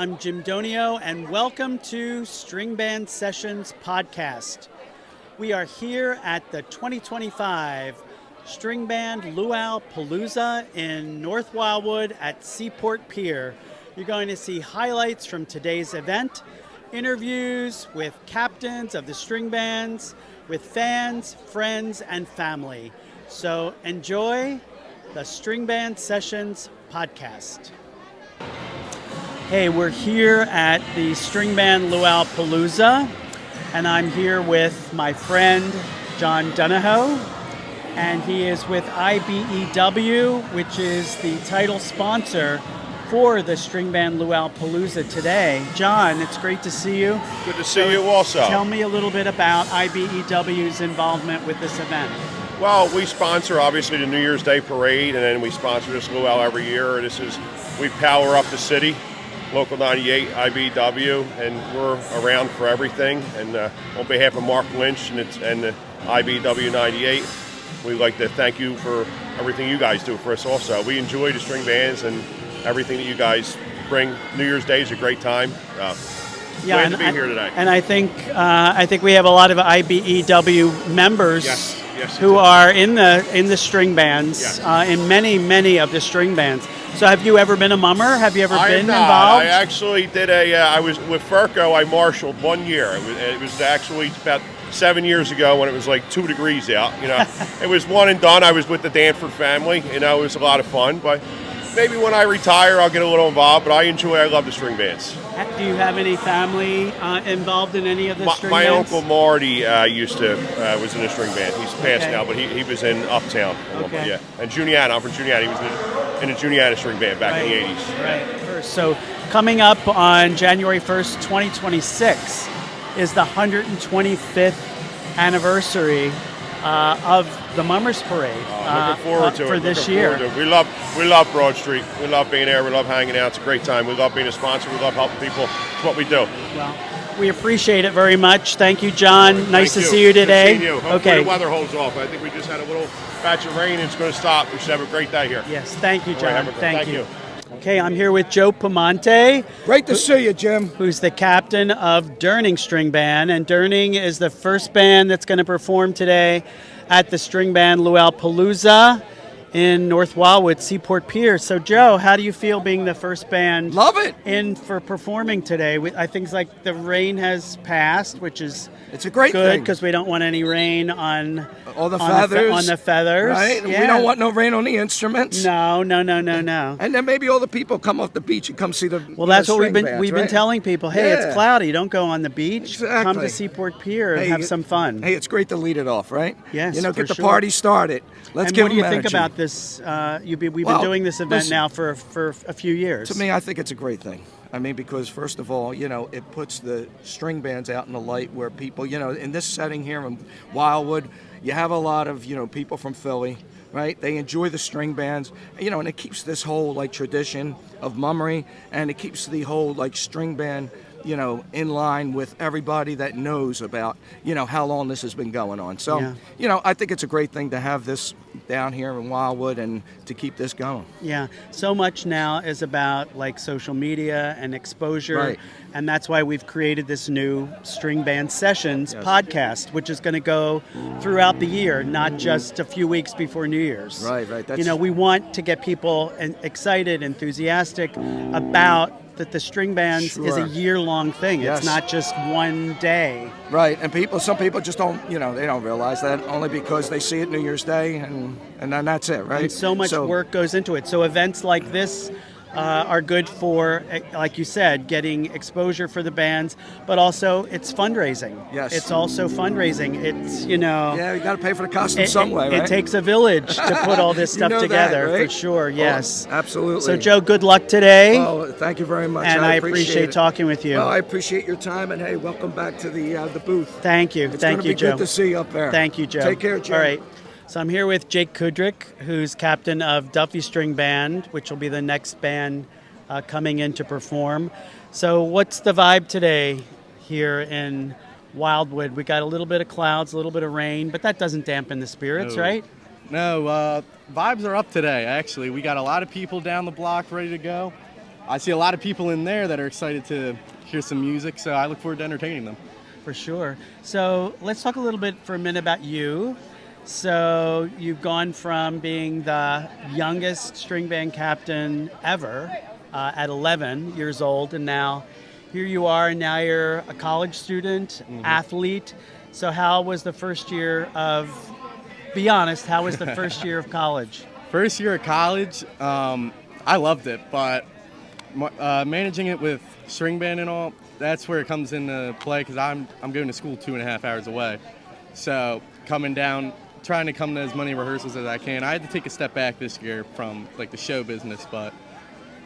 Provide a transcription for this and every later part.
I'm Jim Donio, and welcome to String Band Sessions podcast. We are here at the 2025 String Band Luau Palooza in North Wildwood at Seaport Pier. You're going to see highlights from today's event, interviews with captains of the string bands, with fans, friends, and family. So enjoy the String Band Sessions podcast. Hey, we're here at the String Band Luau Palooza, and I'm here with my friend Jim Donio, and he is with IBEW, which is the title sponsor for the String Band Luau Palooza today. John, it's great to see you. Good to see you also. Tell me a little bit about IBEW's involvement with this event. Well, we sponsor obviously the New Year's Day parade, and then we sponsor this luau every year. We power up the city, Local 98, IBEW, and we're around for everything. And on behalf of Mark Lynch and the IBEW 98, we'd like to thank you for everything you guys do for us also. We enjoy the string bands and everything that you guys bring. New Year's Day is a great time. Glad to be here today. And I think we have a lot of IBEW members. Yes, who are in the string bands, yes. In many of the string bands. So have you ever been a mummer? Have you ever been involved? I actually did I was with FKO, I marshaled 1 year. It was actually about 7 years ago when it was like 2 degrees out. It was one and done. I was with the Danford family. It was a lot of fun. But maybe when I retire, I'll get a little involved. But I love the string bands. Do you have any family involved in any of the string my bands? My Uncle Marty was in a string band. He's passed now, but he was in Uptown. Okay. Yeah. And Juniata, I'm from Juniata. He was in the Juniata String Band back in the 80s. Right. So coming up on January 1st, 2026 is the 125th anniversary of the Mummers Parade. Looking forward to it. For this year. We love Broad Street. We love being there. We love hanging out. It's a great time. We love being a sponsor. We love helping people. It's what we do. Well, we appreciate it very much. Thank you, John. Nice to see you Good today. seeing you. Hopefully the weather holds off. I think we just had a little patch of rain. It's going to stop. We should have a great day here. Yes. Thank you, John. Thank you. Okay, I'm here with Joe Piemonte. Great to see you, Jim. Who's the captain of Durning String Band. And Durning is the first band that's going to perform today at the String Band Luau Palooza in North Wildwood, Seaport Pier. So, Joe, how do you feel being the first band? Love it. In for performing today? I think like the rain has passed, which is it's a great good thing because we don't want any rain on all the feathers. On the feathers, right? Yeah. We don't want no rain on the instruments. No. And then maybe all the people come off the beach and come see the. Well, that's what we've bands, been telling people. Hey, it's cloudy. Don't go on the beach. Exactly. Come to Seaport Pier and have some fun. Hey, it's great to lead it off, right? Yes, get the party started. Let's What do you think about this? We've been doing this event now for a few years. To me, I think it's a great thing. I mean, because first of all, it puts the string bands out in the light where people, in this setting here in Wildwood, you have a lot of, people from Philly, right? They enjoy the string bands, and it keeps this whole tradition of mummery, and it keeps the whole string band, in line with everybody that knows about, how long this has been going on. So, I think it's a great thing to have this down here in Wildwood and to keep this going. Yeah, so much now is about social media and exposure, right. And that's why we've created this new String Band Sessions podcast, which is going to go throughout the year, not just a few weeks before New Year's. Right. We want to get people excited, enthusiastic about that the string bands is a year-long thing. Yes. It's not just one day. Right, and some people just don't, they don't realize that only because they see it New Year's Day and then that's it, right? And so much work goes into it. So events like this are good for, like you said, getting exposure for the bands, but also it's fundraising. Yes. It's also fundraising. It's, Yeah, you got to pay for the costume some way, right? It takes a village to put all this stuff together, that, right? For sure, yes. Oh, absolutely. So, Joe, good luck today. Oh, thank you very much. And I appreciate talking with you. Well, I appreciate your time, and hey, welcome back to the booth. Thank you. Thank you, Joe. It's good to see you up there. Thank you, Joe. Take care, Joe. All right. So I'm here with Jake Kudrick, who's captain of Duffy String Band, which will be the next band coming in to perform. So what's the vibe today here in Wildwood? We got a little bit of clouds, a little bit of rain, but that doesn't dampen the spirits, right? No, vibes are up today, actually. We got a lot of people down the block ready to go. I see a lot of people in there that are excited to hear some music, so I look forward to entertaining them. For sure. So let's talk a little bit for a minute about you. So you've gone from being the youngest string band captain ever at 11 years old, and now here you are, and now you're a college student, athlete. So how was the first year of, be honest, how was the first year of college? First year of college, I loved it, but managing it with string band and all, that's where it comes into play, because I'm going to school 2.5 hours away. So coming down, trying to come to as many rehearsals as I can. I had to take a step back this year from like the show business, but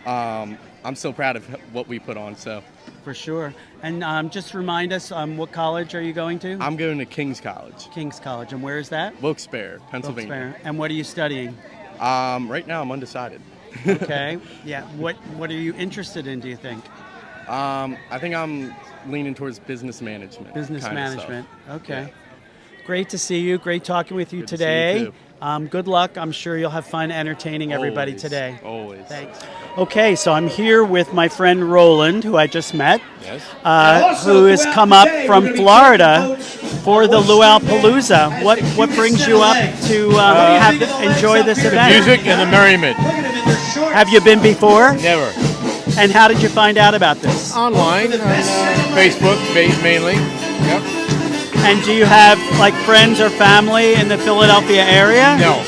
I'm still proud of what we put on. So For sure. And just remind us, what college are you going to? I'm going to King's College. King's College. And where is that? Wilkes-Barre, Pennsylvania. Wilkes-Barre. And what are you studying? Right now I'm undecided. Okay. Yeah. What are you interested in, do you think? I think I'm leaning towards business management. Business kind of management. stuff. Okay. Yeah. Great to see you. Great talking with you Good to see today. you too. Good luck. I'm sure you'll have fun entertaining everybody Always, today. Always. Thanks. Okay, so I'm here with my friend Roland, who I just met, Yes. who has come up from Florida for the Luau Palooza. What brings you up to enjoy this event? Music and the merriment. Have you been before? Never. And how did you find out about this? Online, on Facebook mainly. Yep. And do you have like friends or family in the Philadelphia area? No.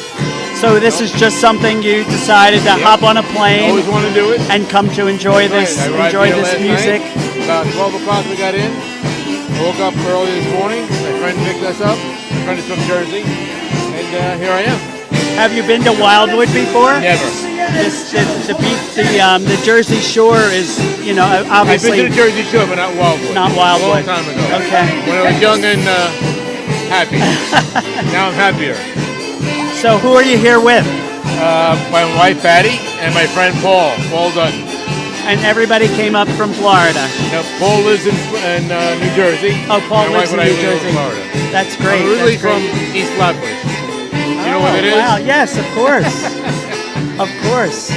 So this is just something you decided to hop on a plane Always want to do it. and come to enjoy this I arrived enjoy here this last music. night. About 12 o'clock we got in. I woke up early this morning. My friend picked us up. My friend is from Jersey. And here I am. Have you been to Wildwood before? Never. The Jersey Shore is, I've obviously been to the Jersey Shore, but not Wildwood. not Wildwood. A long time ago. Okay. When I was young and happy. Now I'm happier. So who are you here with? My wife Patty and my friend Paul Dutton. And everybody came up from Florida. Now, Paul lives in New Jersey. Oh, Paul My lives wife in and I New live Jersey. Florida. That's great. I'm originally That's great. from East Flatbush. You know what it is? Wow, yes, of course. Of course.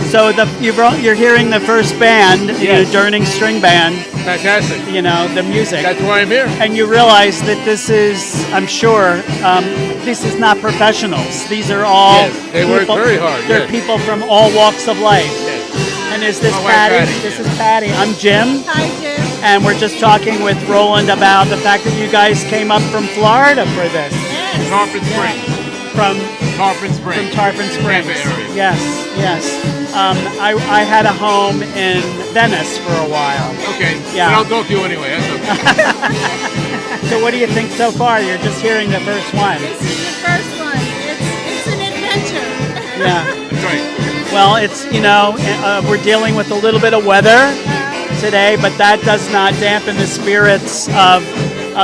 So you're hearing the first band, Yes. Durning String Band, Fantastic. the music. That's why I'm here. And you realize that this is, I'm sure, this is not professionals. These are all Yes, they work very hard, They're yes. people from all walks of life. Yes. And is this My wife, Patty? Patty, This yes. is Patty. I'm Jim. Hi, Jim. And we're just talking with Roland about the fact that you guys came up from Florida for this. Yes. Tarpon Springs. From Tarpon Springs. From Tarpon Springs. Tampa area. Yes, yes. I had a home in Venice for a while. Okay. Yeah. But I'll talk to you anyway. That's okay. So what do you think so far? You're just hearing the first one. This is the first one. It's an adventure. Yeah. That's right. Well, it's, we're dealing with a little bit of weather today, but that does not dampen the spirits of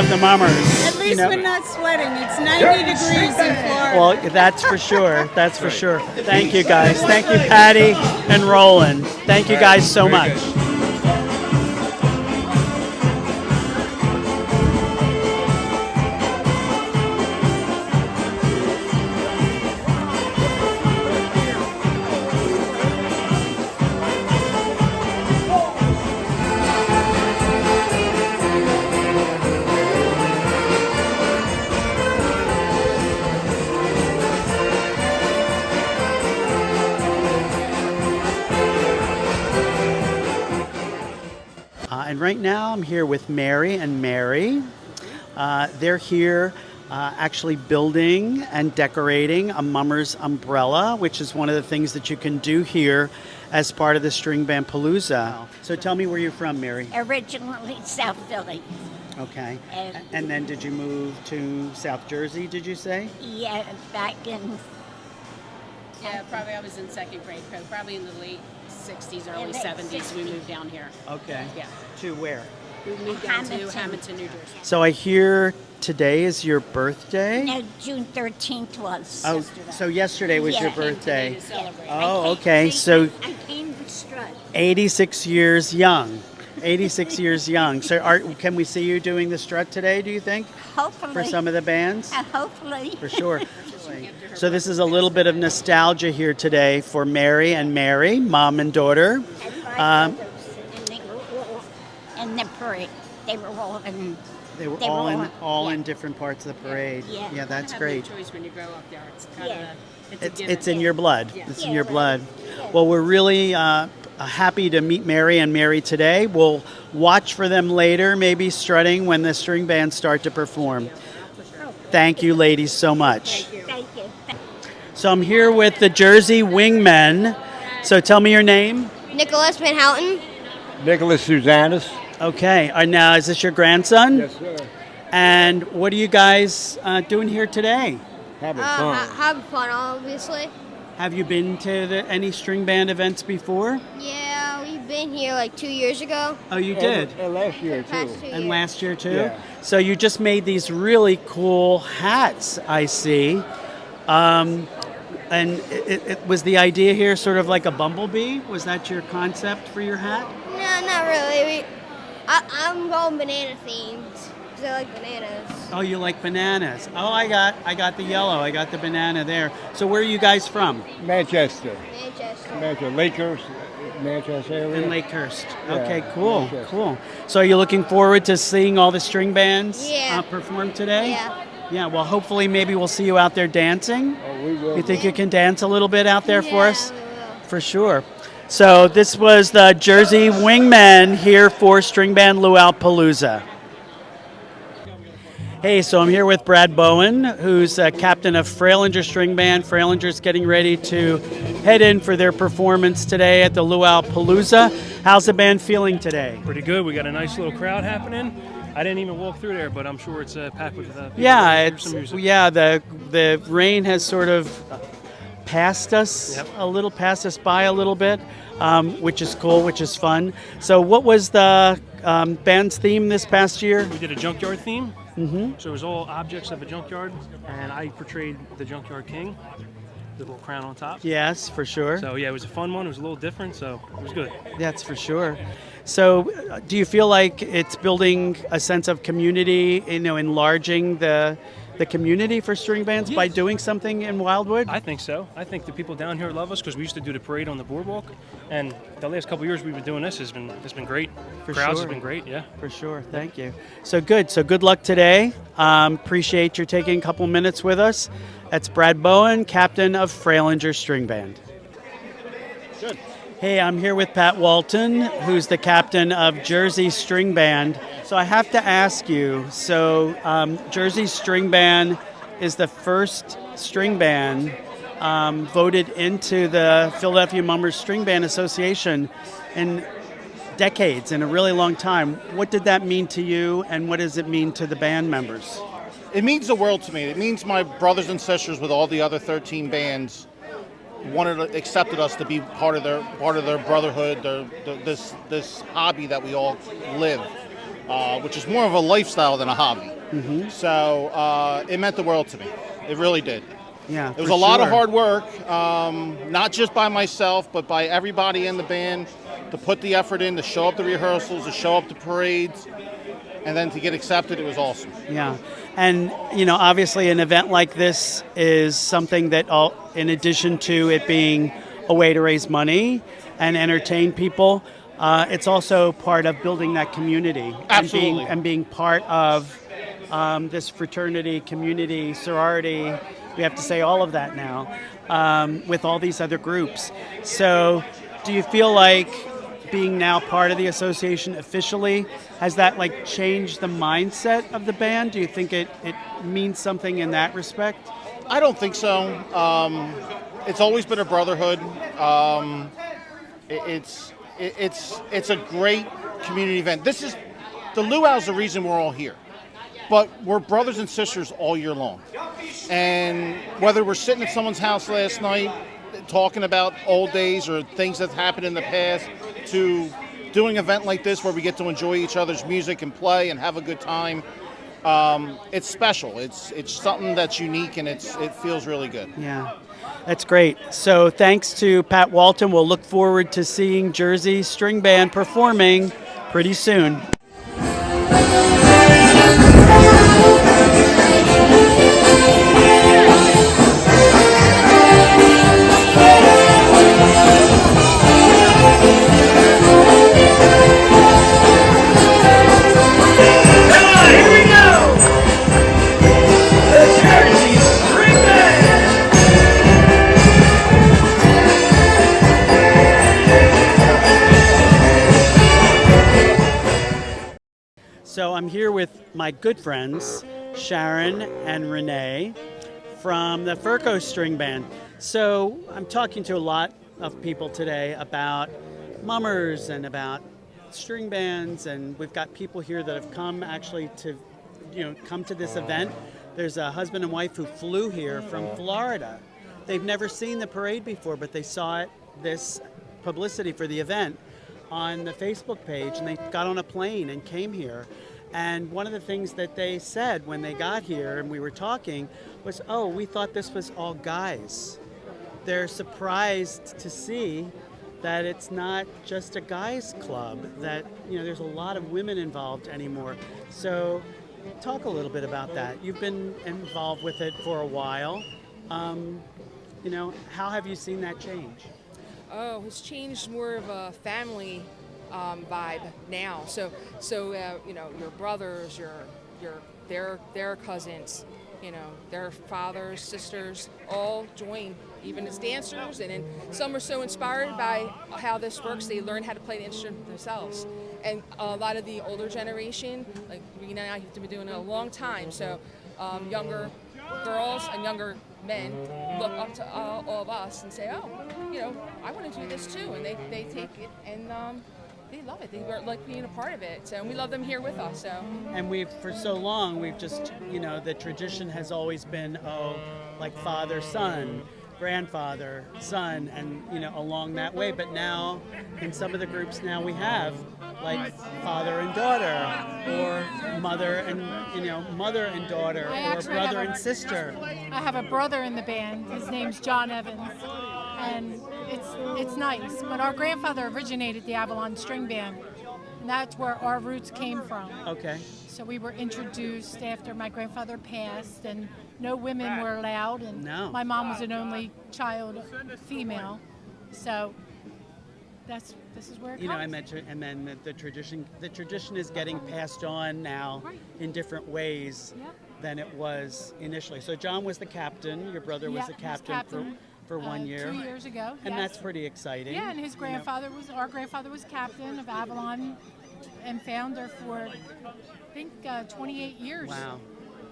the mummers. At least we're not sweating. It's 90 degrees in Florida. Well, that's for sure. That's for sure. Thank you, guys. Thank you, Patty and Roland. Thank you guys so Very much. good. And right now I'm here with Mary and Mary. They're here actually building and decorating a mummer's umbrella, which is one of the things that you can do here as part of the String Band Palooza. So tell me where you're from, Mary. Originally South Philly. Okay. And then did you move to South Jersey, did you say? Yeah, back in Yeah, probably I was in second grade, probably in the late 60s, early late 70s, we 60s. moved down here. Okay. Yeah. To where? We moved down to Hamilton. Hamilton, New Jersey. So I hear today is your birthday? no, June 13th was. Oh, so yesterday was Yeah. your Came today birthday. To celebrate. Oh, okay. So I came with strut. 86 years young. 86 years young. So can we see you doing the strut today, do you think, Hopefully. for some of the bands? Hopefully. For sure. So this is a little bit of nostalgia here today for Mary and Mary, mom and daughter. And the parade, they were all in. They were They were all all- in yeah. different parts of the parade. Yeah. That's You have great. No choice when you grow up there. It's kind Yeah. of a It's given. in your blood. Yeah. It's in Yeah, your right. blood. Yeah. Well, we're really happy to meet Mary and Mary today. We'll watch for them later, maybe strutting when the string bands start to perform. Thank you, ladies, so much. Thank you. So I'm here with the Jersey Wingmen. So tell me your name. Nicholas Van Houten. Nicholas Susanis. Okay. Now, is this your grandson? Yes, sir. And what are you guys doing here today? Having fun. Have fun, obviously. Have you been to any string band events before? Yeah, we've been here like 2 years ago. Oh, you did? And last year, Past too. 2 And years. last year too? Yeah. So you just made these really cool hats, I see. And it was the idea here sort of like a bumblebee? Was that your concept for your hat? No, not really. I'm going banana themed because I like bananas. Oh, you like bananas. Oh, I got the yellow. I got the banana there. So where are you guys from? Manchester. Manchester. Lakers, Manchester area. In Lakehurst. Yeah, Okay, cool, Manchester. cool. So are you looking forward to seeing all the string bands Yeah. perform today? Yeah. Yeah, well, hopefully maybe we'll see you out there dancing. Oh, we will. You think you can dance a little bit out there for us? Yeah, we will. For sure. So this was the Jersey Wingmen here for String Band Luau Palooza. Hey, so I'm here with Brad Bowen, who's captain of Freilinger String Band. Freiliger's getting ready to head in for their performance today at the Luau Palooza. How's the band feeling today? Pretty good. We got a nice little crowd happening. I didn't even walk through there, but I'm sure it's packed with people. Yeah, Hear it's some music. the rain has sort of passed us Yep. passed us by a little bit, which is cool, which is fun. So what was the band's theme this past year? We did a junkyard theme. Mm-hmm. So it was all objects of a junkyard, and I portrayed the junkyard king, the little crown on top. Yes, for sure. So yeah, it was a fun one. It was a little different, so it was good. That's for sure. So do you feel like it's building a sense of community, enlarging the community for string bands by doing something in Wildwood? I think so. I think the people down here love us because we used to do the parade on the boardwalk, and the last couple of years we've been doing this. It's been great. For Crowds sure. have been great. Yeah. For sure. Thank you. So good. So good luck today. Appreciate you taking a couple minutes with us. That's Brad Bowen, captain of Freilinger String Band. Good. Hey, I'm here with Pat Walton, who's the captain of Jersey String Band. So I have to ask you, Jersey String Band is the first string band voted into the Philadelphia Mummers String Band Association in decades, in a really long time. What did that mean to you, and what does it mean to the band members? It means the world to me. It means my brothers and sisters with all the other 13 bands accepted us to be part of their brotherhood, this hobby that we all live, which is more of a lifestyle than a hobby. Mm-hmm. So it meant the world to me. It really did. Yeah, it was a lot of hard work, not just by myself, but by everybody in the band to put the effort in, to show up to rehearsals, to show up to parades, and then to get accepted. It was awesome. Yeah. And, obviously an event like this is something that, in addition to it being a way to raise money and entertain people, it's also part of building that community. Absolutely. And being part of this fraternity, community, sorority. We have to say all of that now with all these other groups. So do you feel like being now part of the association officially, has that changed the mindset of the band? Do you think it means something in that respect? I don't think so. It's always been a brotherhood. It's a great community event. The Luau's the reason we're all here. But we're brothers and sisters all year long. And whether we're sitting at someone's house last night talking about old days or things that happened in the past, to doing an event like this where we get to enjoy each other's music and play and have a good time, it's special. It's something that's unique, and it feels really good. Yeah, that's great. So thanks to Pat Walton. We'll look forward to seeing Jersey String Band performing pretty soon. with my good friends, Sharon and Renee from the FKO String Band. So I'm talking to a lot of people today about mummers and about string bands, and we've got people here that have come actually to, come to this event. There's a husband and wife who flew here from Florida. They've never seen the parade before, but they saw it, this publicity for the event on the Facebook page, and they got on a plane and came here. And one of the things that they said when they got here and we were talking was, oh, we thought this was all guys. They're surprised to see that it's not just a guys club, that there's a lot of women involved anymore. So talk a little bit about that. You've been involved with it for a while. How have you seen that change? Oh, it's changed more of a family vibe now. So your brothers, their cousins, their fathers, sisters, all join, even as dancers. And then some are so inspired by how this works, they learn how to play the instrument themselves. And a lot of the older generation, like Rena and I, have been doing it a long time. So younger girls and younger men look up to all of us and say, oh, I want to do this too. And they take it and they love it. They like being a part of it. So, and we love them here with us. So. And for so long, we've just, the tradition has always been, like father, son, grandfather, son, and, along that way. But now, in some of the groups now we have, like father and daughter, or mother and, mother and daughter, or brother and sister. I have a brother in the band. His name's John Evans. And it's nice. But our grandfather originated the Avalon String Band. And that's where our roots came from. Okay. So we were introduced after my grandfather passed, and no women were allowed. And my mom was an only child, female. So this is where it comes. And then the tradition is getting passed on now in different ways than it was initially. So John was the captain. Your brother was the captain for 1 year. 2 years ago. And that's pretty exciting. Yeah, and our grandfather was captain of Avalon and founder for, I think, 28 years. Wow.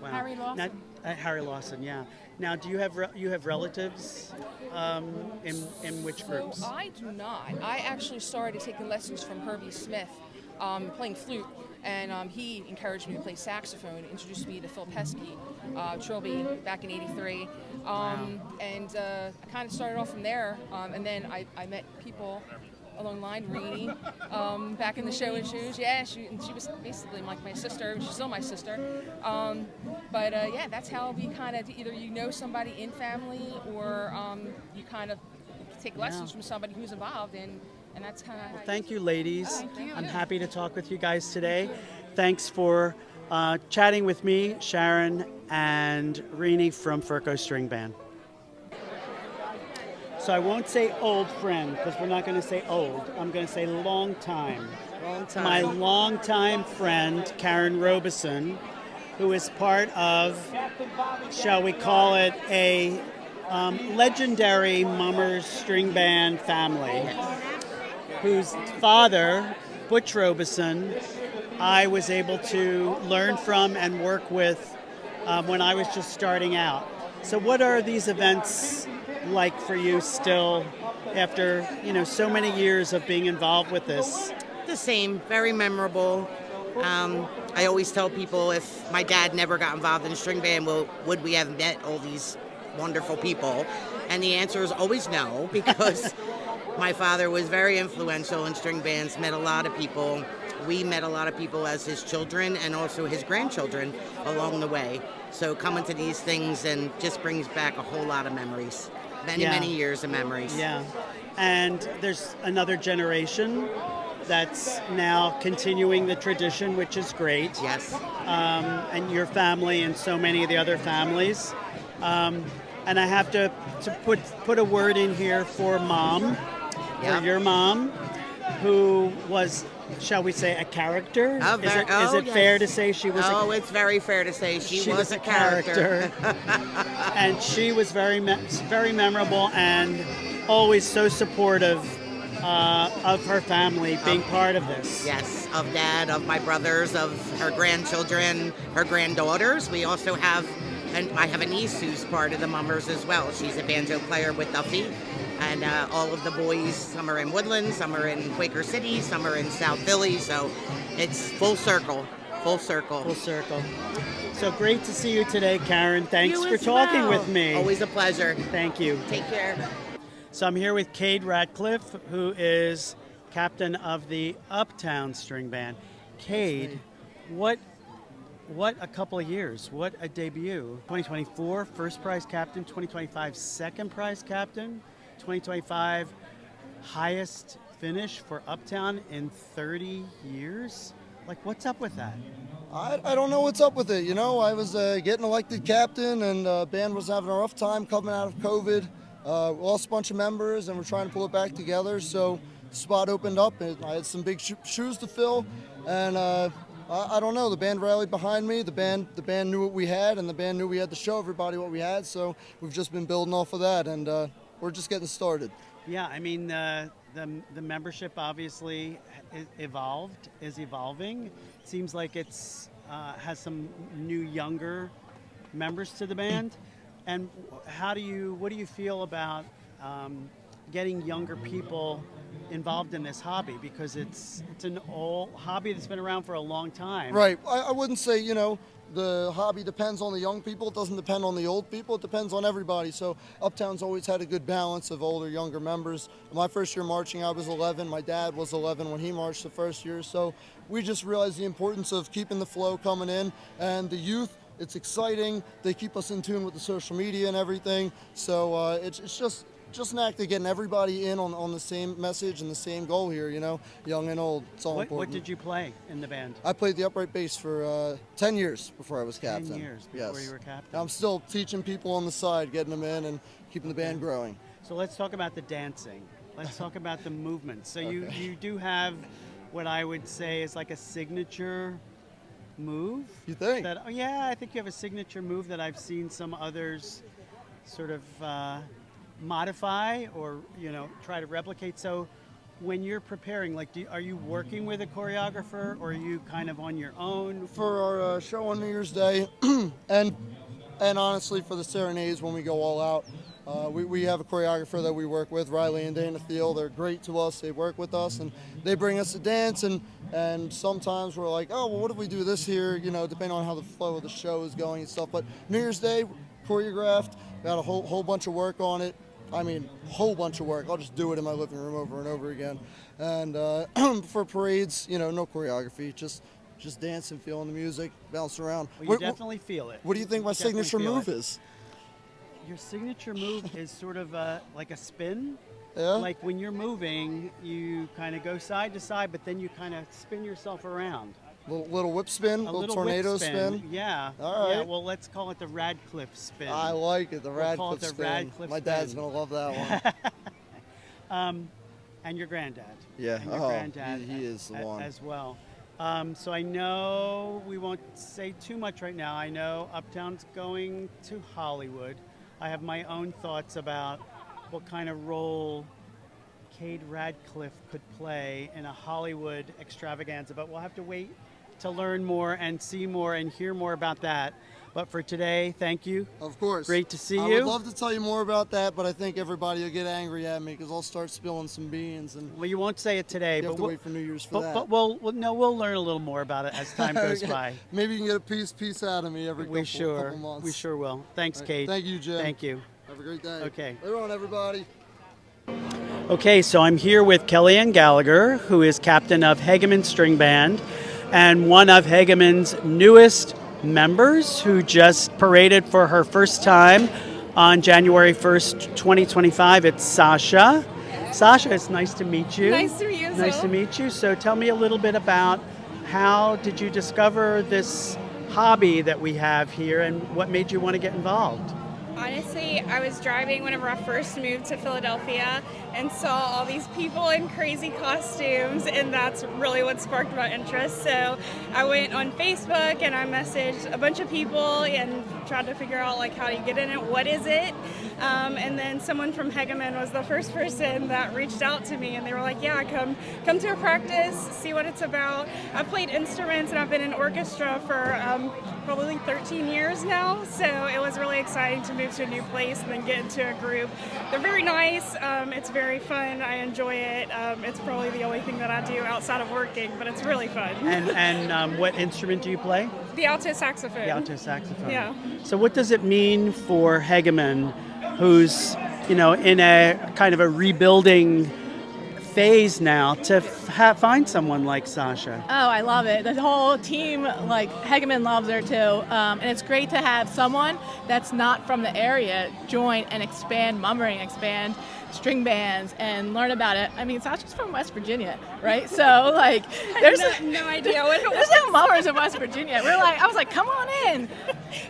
Harry Lawson. Harry Lawson, yeah. Now, do you have relatives in which groups? So I do not. I actually started taking lessons from Herbie Smith, playing flute. And he encouraged me to play saxophone, introduced me to Phil Pesky, Trilby back in '83. And I kind of started off from there. And then I met people along the line, Reenie, back in the show and shoes. Yeah, she was basically like my sister. She's still my sister. But that's how we kind of, either somebody in family, or you kind of take lessons from somebody who's involved in. And that's kind of. Thank you, ladies. Thank you. I'm happy to talk with you guys today. Thanks for chatting with me, Sharon and Reenie from FKO String Band. So I won't say old friend, because we're not going to say old. I'm going to say long time. Long time. My longtime friend, Karen Robeson, who is part of, shall we call it, a legendary mummers string band family, whose father, Butch Robeson, I was able to learn from and work with when I was just starting out. So what are these events like for you still after, so many years of being involved with this? The same, very memorable. I always tell people, if my dad never got involved in a string band, would we have met all these wonderful people? And the answer is always no, because my father was very influential in string bands, met a lot of people. We met a lot of people as his children and also his grandchildren along the way. So coming to these things and just brings back a whole lot of memories. Many years of memories. Yeah. And there's another generation that's now continuing the tradition, which is great. Yes. And your family and so many of the other families. And I have to put a word in here for Mom, for your mom, who was, shall we say, a character? Is it fair to say she was? It's very fair to say she was a character. And she was very memorable and always so supportive of her family being part of this. Yes, of Dad, of my brothers, of her grandchildren, her granddaughters. We also have, and I have a niece who's part of the Mummers as well. She's a banjo player with Duffy. And all of the boys, some are in Woodland, some are in Quaker City, some are in South Philly. So it's full circle, full circle. Full circle. So great to see you today, Karen. Thanks You for as talking well. with me. Always a pleasure. Thank you. Take care. So I'm here with Cade Ratcliffe, who is captain of the Uptown String Band. Cade, what a couple of years. What a debut. 2024, first prize captain. 2025, second prize captain. 2025, highest finish for Uptown in 30 years. Like, what's up with that? I don't know what's up with it. You know, I was getting elected captain, and band was having a rough time coming out of COVID. Lost a bunch of members, and we're trying to pull it back together. So the spot opened up, and I had some big shoes to fill. And I don't know. The band rallied behind me. The band knew what we had, and the band knew we had to show everybody what we had. So we've just been building off of that, and we're just getting started. Yeah, I mean, the membership obviously is evolving. Seems like it's has some new younger members to the band. And what do you feel about getting younger people involved in this hobby? Because it's an old hobby that's been around for a long time. Right. I wouldn't say, you know, the hobby depends on the young people. It doesn't depend on the old people. It depends on everybody. So Uptown's always had a good balance of older, younger members. My first year marching, I was 11. My dad was 11 when he marched the first year. So we just realized the importance of keeping the flow coming in. And the youth, it's exciting. They keep us in tune with the social media and everything. So it's just an act of getting everybody in on the same message and the same goal here, you know, young and old. It's all important. What did you play in the band? I played the upright bass for 10 years before I was captain. 10 years before you were captain. I'm still teaching people on the side, getting them in and keeping the band growing. So let's talk about the dancing. Let's talk about the movement. So you do have what I would say is like a signature move. You think? Yeah, I think you have a signature move that I've seen some others sort of modify or, you know, try to replicate. So when you're preparing, like, are you working with a choreographer, or are you kind of on your own? For our show on New Year's Day, and honestly for the serenades when we go all out, we have a choreographer that we work with, Riley and Dana Thiel. They're great to us. They work with us, and they bring us a dance, and sometimes we're like, oh, well, what if we do this here, you know, depending on how the flow of the show is going and stuff. But New Year's Day, choreographed, got a whole bunch of work on it. I mean, whole bunch of work. I'll just do it in my living room over and over again. And for parades, you know, no choreography, just dancing, feeling the music, bounce around. Well, you definitely feel it. What do you think my signature move is? Your signature move is sort of like a spin. Yeah. Like when you're moving, you kind of go side to side, but then you kind of spin yourself around. Little whip spin, little tornado spin. Yeah. All right. Yeah, well, let's call it the Radcliffe spin. I like it, the Radcliffe call it the spin. Radcliffe My dad's going to love that one. And your granddad. Yeah. And your granddad he is the one. As well. So I know we won't say too much right now. I know Uptown's going to Hollywood. I have my own thoughts about what kind of role Cade Ratcliffe could play in a Hollywood extravaganza, but we'll have to wait to learn more and see more and hear more about that. But for today, thank you. Of course. Great to see you. I would love to tell you more about that, but I think everybody will get angry at me because I'll start spilling some beans. And well, you won't say it today, but we'll wait for New Year's for that. But we'll learn a little more about it as time goes by. Maybe you can get a piece out of me every couple months. We sure will. Thanks, Right. Cade. Thank you, Jim. Thank you. Have a great day. Okay. Later on, everybody. Okay, so I'm here with Kellyanne Gallagher, who is captain of Hegeman String Band and one of Hegeman's newest members, who just paraded for her first time on January 1st, 2025. It's Sasha. Sasha, it's nice to meet you. Nice to meet you. Nice to meet you. So tell me a little bit about how did you discover this hobby that we have here and what made you want to get involved? Honestly, I was driving whenever I first moved to Philadelphia and saw all these people in crazy costumes, and that's really what sparked my interest. So I went on Facebook and I messaged a bunch of people and tried to figure out like how do you get in it, what is it, and then someone from Hegeman was the first person that reached out to me, and they were like, yeah, come to a practice, see what it's about. I played instruments and I've been in orchestra for probably 13 years now, so it was really exciting to move to a new place and then get into a group. They're very nice, it's very fun, I enjoy it. It's probably the only thing that I do outside of working, but it's really fun. And what instrument do you play? The alto saxophone. The alto saxophone. Yeah. So what does it mean for Hegeman, who's in a kind of a rebuilding phase now, to find someone like Sasha? Oh, I love it. The whole team, like Hegeman loves her too. And it's great to have someone that's not from the area join and expand mummering, expand string bands and learn about it. I mean, Sasha's from West Virginia, right? So like, there's no idea what it was. There's no mummers in West Virginia. I was like, come on in.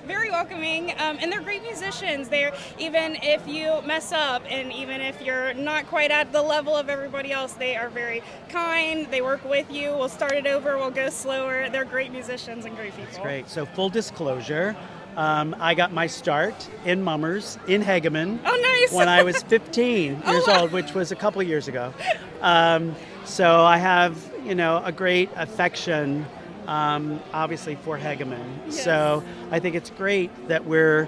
Very welcoming, and they're great musicians. They're, even if you mess up and even if you're not quite at the level of everybody else, they are very kind. They work with you. We'll start it over. We'll go slower. They're great musicians and great people. That's great. So full disclosure, I got my start in mummers in Hegeman. Oh, nice. When I was 15 years old, which was a couple of years ago. So I have, a great affection, obviously, for Hegeman. Yes. So I think it's great that we're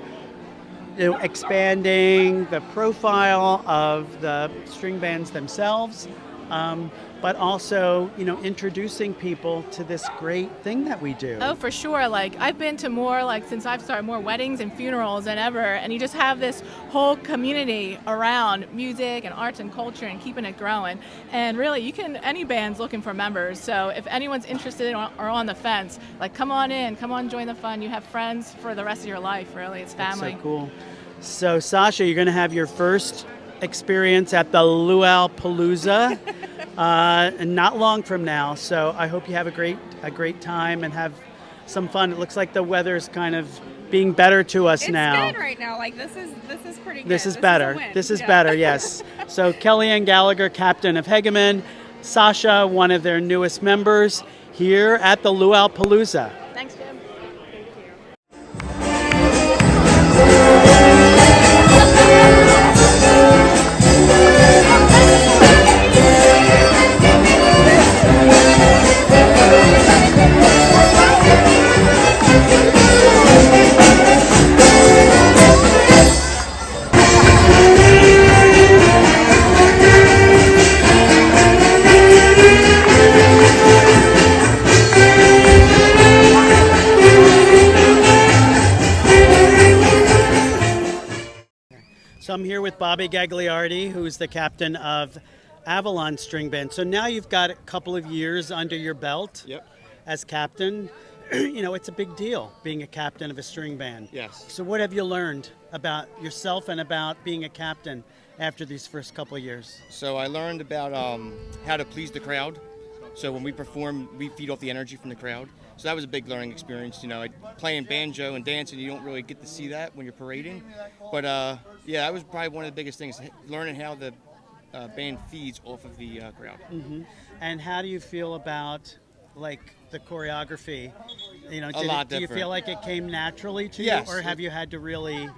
expanding the profile of the string bands themselves, but also, introducing people to this great thing that we do. Oh, for sure. Like, I've been to more, since I've started, more weddings and funerals than ever, and you just have this whole community around music and arts and culture and keeping it growing. And really, any band's looking for members, so if anyone's interested or on the fence, come on in, come on, join the fun. You have friends for the rest of your life, really. It's family. That's so cool. So, Sasha, you're going to have your first experience at the Luau Palooza and not long from now. So I hope you have a great time and have some fun. It looks like the weather's kind of being better to us now. It's good right now. This is pretty good. This is better. This is better, yes. So Kellyanne Gallagher, captain of Hegeman, Sasha, one of their newest members, here at the Luau Palooza. Thanks, Jim. So I'm here with Bobby Gagliardi, who's the captain of Avalon String Band. So now you've got a couple of years under your belt as captain. It's a big deal being a captain of a string band. Yes. So what have you learned about yourself and about being a captain after these first couple of years? So I learned about how to please the crowd. So when we perform, we feed off the energy from the crowd. So that was a big learning experience. Playing banjo and dancing, you don't really get to see that when you're parading. But that was probably one of the biggest things, learning how the band feeds off of the crowd. Mm-hmm. And how do you feel about the choreography? A lot do you different. feel like it came naturally to you, Yes. or have you had to really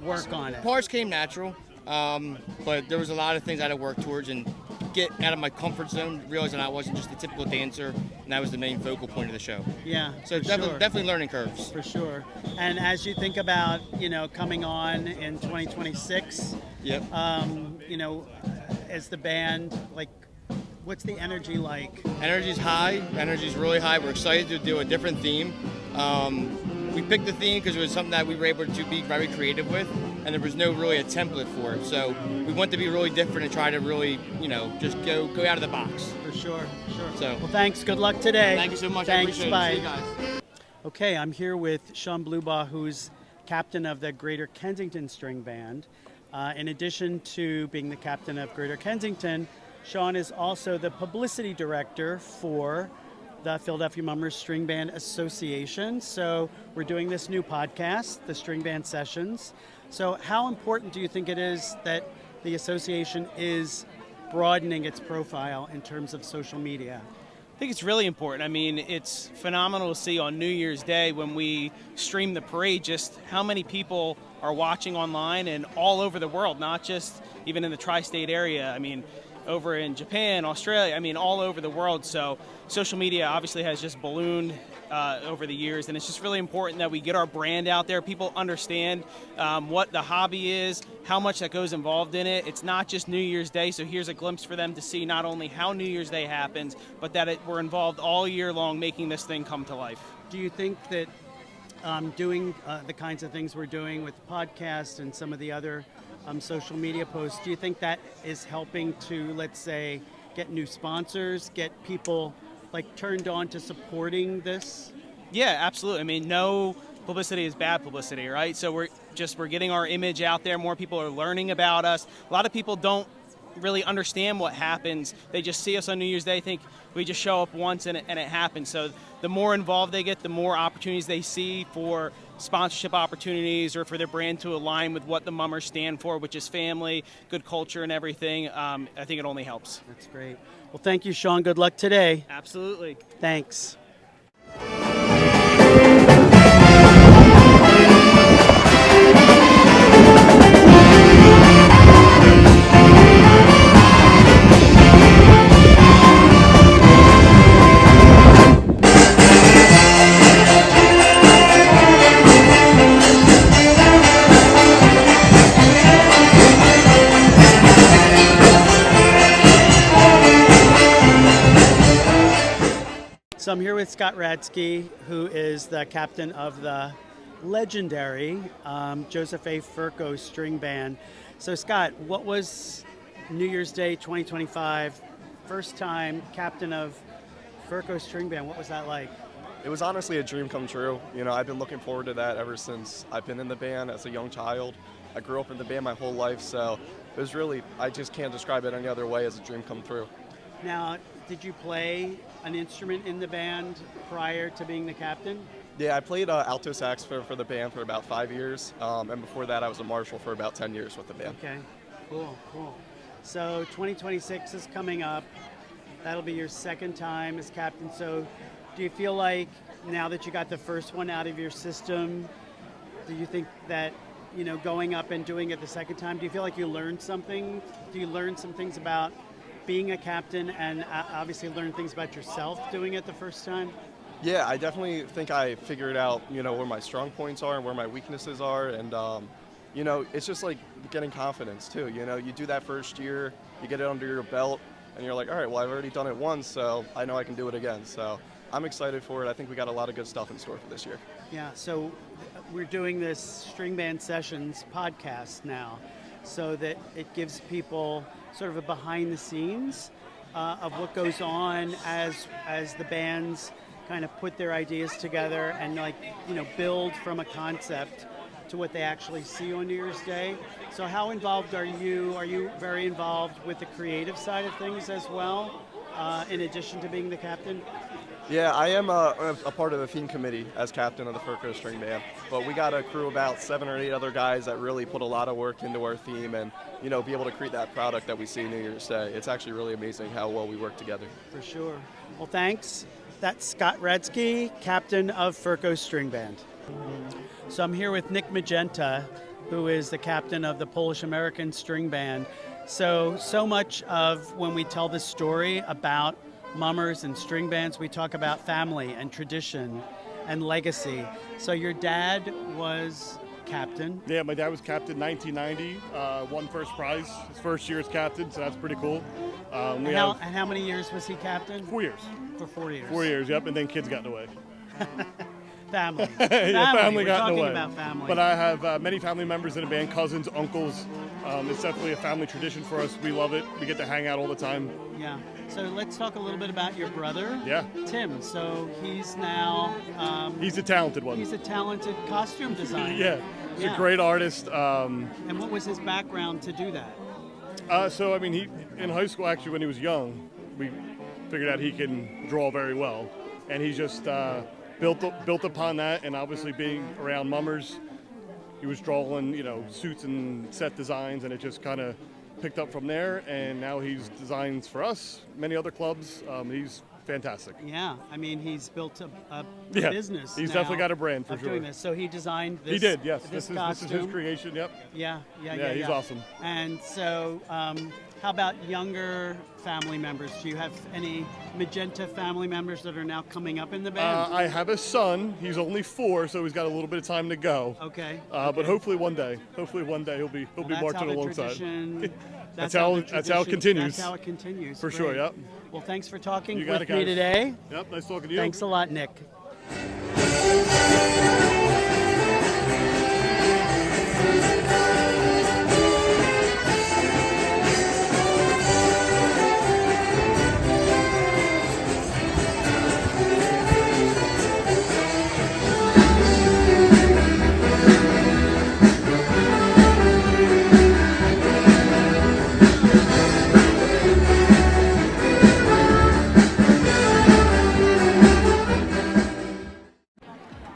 work on it? Parts came natural, but there was a lot of things I had to work towards and get out of my comfort zone, realizing I wasn't just a typical dancer, and that was the main focal point of the show. Yeah, so definitely learning curves. For sure. And as you think about, coming on in 2026, yep. As the band, what's the energy like? Energy's high. Energy's really high. We're excited to do a different theme. We picked the theme because it was something that we were able to be very creative with, and there was no really a template for it. So we want to be really different and try to really, just go out of the box. For sure. So, well, thanks. Good luck today. Thank you so much. Thanks. I appreciate Bye. it. See you guys. Okay, I'm here with Sean Blubaugh, who's captain of the Greater Kensington String Band. In addition to being the captain of Greater Kensington, Sean is also the publicity director for the Philadelphia Mummers String Band Association. So we're doing this new podcast, the String Band Sessions. So how important do you think it is that the association is broadening its profile in terms of social media? I think it's really important. I mean, it's phenomenal to see on New Year's Day when we stream the parade just how many people are watching online and all over the world, not just even in the tri-state area. I mean, over in Japan, Australia, I mean, all over the world. So social media obviously has just ballooned over the years, and it's just really important that we get our brand out there. People understand what the hobby is, how much that goes involved in it. It's not just New Year's Day, so here's a glimpse for them to see not only how New Year's Day happens, but that we're involved all year long making this thing come to life. Do you think that doing the kinds of things we're doing with the podcast and some of the other social media posts, do you think that is helping to, let's say, get new sponsors, get people like turned on to supporting this? Yeah, absolutely. I mean, no publicity is bad publicity, right? So we're getting our image out there. More people are learning about us. A lot of people don't really understand what happens. They just see us on New Year's Day, think we just show up once and it happens. So the more involved they get, the more opportunities they see for sponsorship opportunities or for their brand to align with what the Mummers stand for, which is family, good culture, and everything. I think it only helps. That's great. Well, thank you, Sean. Good luck today. Absolutely. Thanks. So I'm here with Scott Radsky, who is the captain of the legendary Joseph A. Ferko String Band. So Scott, what was New Year's Day 2025, first time captain of Ferko String Band? What was that like? It was honestly a dream come true. You know, I've been looking forward to that ever since I've been in the band as a young child. I grew up in the band my whole life, so it was really, I just can't describe it any other way as a dream come true. Now, did you play an instrument in the band prior to being the captain? Yeah, I played alto sax for the band for about 5 years, and before that I was a marshal for about 10 years with the band. Okay, cool. So 2026 is coming up. That'll be your second time as captain. So do you feel like now that you got the first one out of your system, do you think that, you know, going up and doing it the second time, do you feel like you learned something? Do you learn some things about being a captain and obviously learn things about yourself doing it the first time? Yeah, I definitely think I figured out, you know, where my strong points are and where my weaknesses are, and you know, it's just like getting confidence too. You know, you do that first year, you get it under your belt, and you're like, all right, well, I've already done it once, so I know I can do it again. So I'm excited for it. I think we got a lot of good stuff in store for this year. Yeah, so we're doing this String Band Sessions podcast now, so that it gives people sort of a behind the scenes of what goes on as the bands kind of put their ideas together and, like, you know, build from a concept to what they actually see on New Year's Day. So how involved are you? Are you very involved with the creative side of things as well, in addition to being the captain? Yeah, I am a part of the theme committee as captain of the FKO String Band, but we got a crew of about 7 or 8 other guys that really put a lot of work into our theme and, you know, be able to create that product that we see New Year's Day. It's actually really amazing how well we work together. For sure. Well, thanks. That's Scott Radsky, captain of FKO String Band. So I'm here with Nick Magenta, who is the captain of the Polish-American String Band. So much of when we tell the story about mummers and string bands, we talk about family and tradition and legacy. So your dad was captain. Yeah, my dad was captain 1990, won first prize his first year as captain, so that's pretty cool. And how many years was he captain? 4 years. For 4 years. 4 years, yep, and then kids got in the way. Family. Family got in the way. About family. But I have many family members in the band, cousins, uncles. It's definitely a family tradition for us. We love it. We get to hang out all the time. Yeah. So let's talk a little bit about your brother. Yeah. Tim. So he's now... he's a talented one. He's a talented costume designer. Yeah. He's a great artist. And what was his background to do that? So, I mean, he in high school, actually, when he was young, we figured out he can draw very well. and he's just built upon that. And obviously, being around mummers, he was drawing, suits and set designs, and it just kind of picked up from there. And now he's designs for us, many other clubs. He's fantastic. Yeah, I mean, he's built a Yeah, business. he's now definitely got a brand for of sure. doing this. So he designed this. He did, yes. This is his creation. Yep. Yeah. He's awesome. And so, how about younger family members? Do you have any Magenta family members that are now coming up in the band? I have a son. He's only 4, so he's got a little bit of time to go. Okay. But hopefully one day he'll be marching alongside. That's how it continues. That's how it continues. For sure. Yep. Well, thanks for talking You got with it, me guys. today. Yep. Nice talking to you. Thanks a lot, Nick.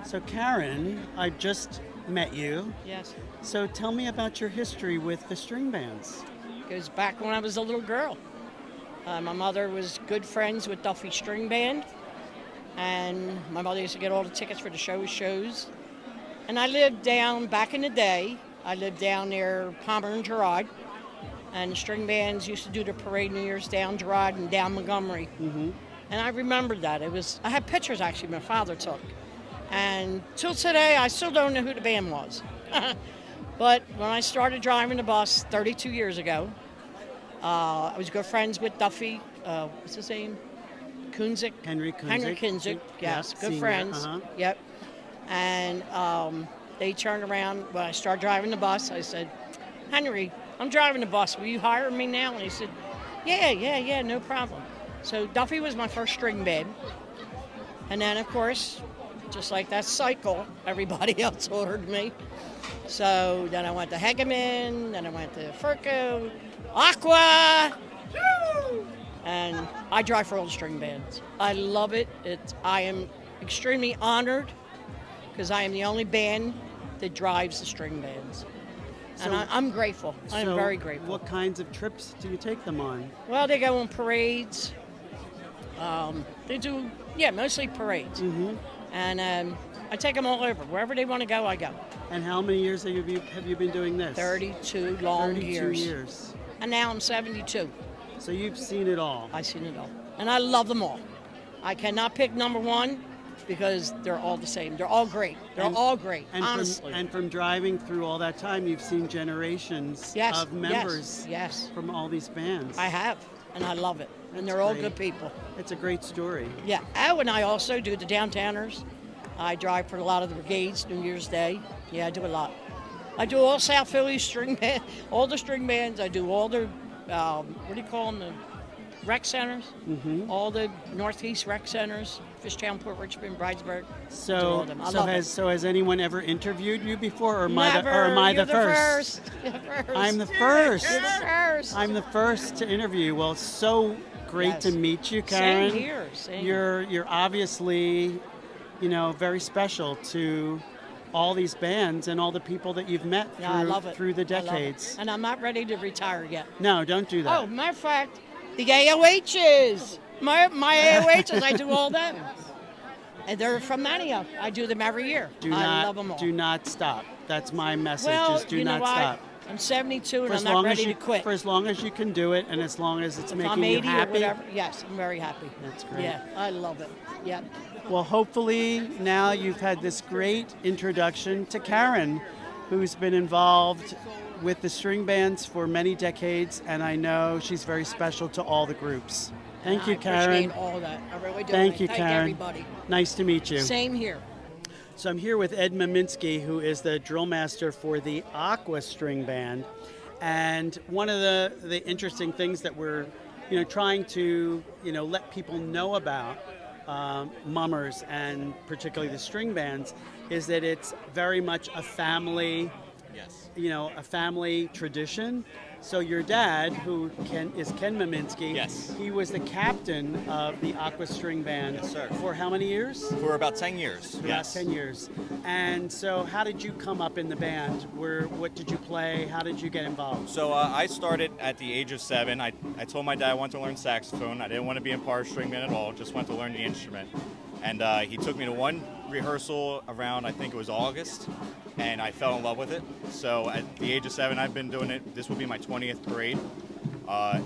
So Karen, I just met you. Yes. So tell me about your history with the string bands. Goes back when I was a little girl. My mother was good friends with Duffy String Band, and my mother used to get all the tickets for the shows. And I lived down, back in the day, I lived down near Palmer and Girard, and the string bands used to do the parade New Year's down Girard and down Montgomery. Mm-hmm. And I remembered that. I had pictures actually my father took. And till today, I still don't know who the band was. But when I started driving the bus 32 years ago, I was good friends with Duffy. What's his name? Kunzik. Henry Kunzik. Henry Kunzik, yes, good senior, friends. uh-huh. Yep. And they turned around when I started driving the bus. I said, Henry, I'm driving the bus. Will you hire me now? And he said, yeah, no problem. So Duffy was my first string band. And then, of course, just like that cycle, everybody else ordered me. So then I went to Hegeman, then I went to FKO, Aqua, and I drive for all the string bands. I love it. I am extremely honored because I am the only band that drives the string bands. And I'm grateful. I'm very grateful. What kinds of trips do you take them on? Well, they go on parades. They do, mostly parades. Mm-hmm. And I take them all over. Wherever they want to go, I go. And how many years have you been doing this? 32 long 32 years. years. And now I'm 72. So you've seen it all. I've seen it all. And I love them all. I cannot pick number one because they're all the same. They're all great. They're all great, honestly. And from driving through all that time, you've seen generations of members from all these bands. I have, and I love it. And they're all good people. It's a great story. Yeah. Oh, and I also do the downtowners. I drive for a lot of the brigades, New Year's Day. Yeah, I do a lot. I do all South Philly string band, all the string bands. I do all the, what do you call them, the rec centers? Mm-hmm. All the Northeast rec centers, Fishtown, Port Richmond, Bridesburg. So, has anyone ever interviewed you before, or am I You're the first? You're the first. I'm the first. You're the first. I'm the first to interview. Well, it's so great to meet you, Karen. Same here. Same. You're obviously, very special to all these bands and all the people that you've met through the decades. And I'm not ready to retire yet. No, don't do that. Oh, matter of fact, the AOHs. My AOHs, I do all them. And they're from Manio. I do them every year. I love them all. Do not stop. That's my message, Well, is do you know not what? stop. I'm 72 and For I'm as not long as ready you to quit. For as long as you can do it, and as long as it's If making I'm 80 you happy. or whatever, yes, I'm very happy. That's great. Yeah, I love it. Yeah. Well, hopefully now you've had this great introduction to Karen, who's been involved with the string bands for many decades, and I know she's very special to all the groups. Thank you, Karen. I appreciate all that. I really do. Thank you, Thank Karen. everybody. Nice to meet you. Same here. So I'm here with Ed Maminsky, who is the drill master for the Aqua String Band. And one of the interesting things that we're trying to let people know about mummers and particularly the string bands is that it's very much a family Yes. a family tradition. So your dad, who is Ken Maminsky, Yes. he was the captain of the Aqua String Band Yes, sir. for how many years? For about 10 years. About Yes. 10 years. And so how did you come up in the band? What did you play? How did you get involved? So I started at the age of 7. I told my dad I wanted to learn saxophone. I didn't want to be in power string band at all, just wanted to learn the instrument. And he took me to one rehearsal around, I think it was August, and I fell in love with it. So at the age of 7, I've been doing it. This will be my 20th parade.